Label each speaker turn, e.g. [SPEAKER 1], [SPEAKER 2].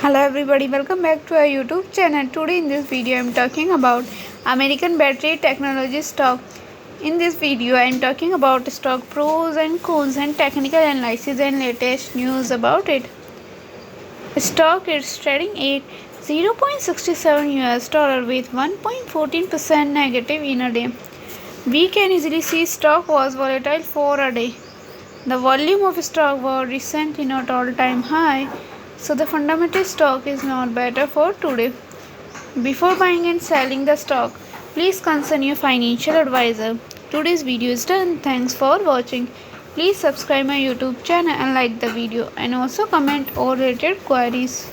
[SPEAKER 1] Hello everybody, welcome back to our YouTube channel. Today in this video I am talking about American Battery Technology stock. In this video I am talking about stock pros and cons and technical analysis and latest news about it. Stock is trading at 0.67 US dollar with 1.14% negative in a day. We can easily see stock was volatile for a day. The volume of stock was recently not all-time high, so the fundamental stock is not better for today. Before buying and selling the stock, please consult your financial advisor. Today's video is done. Thanks for watching. Please subscribe my YouTube channel and like the video, and also comment all related queries.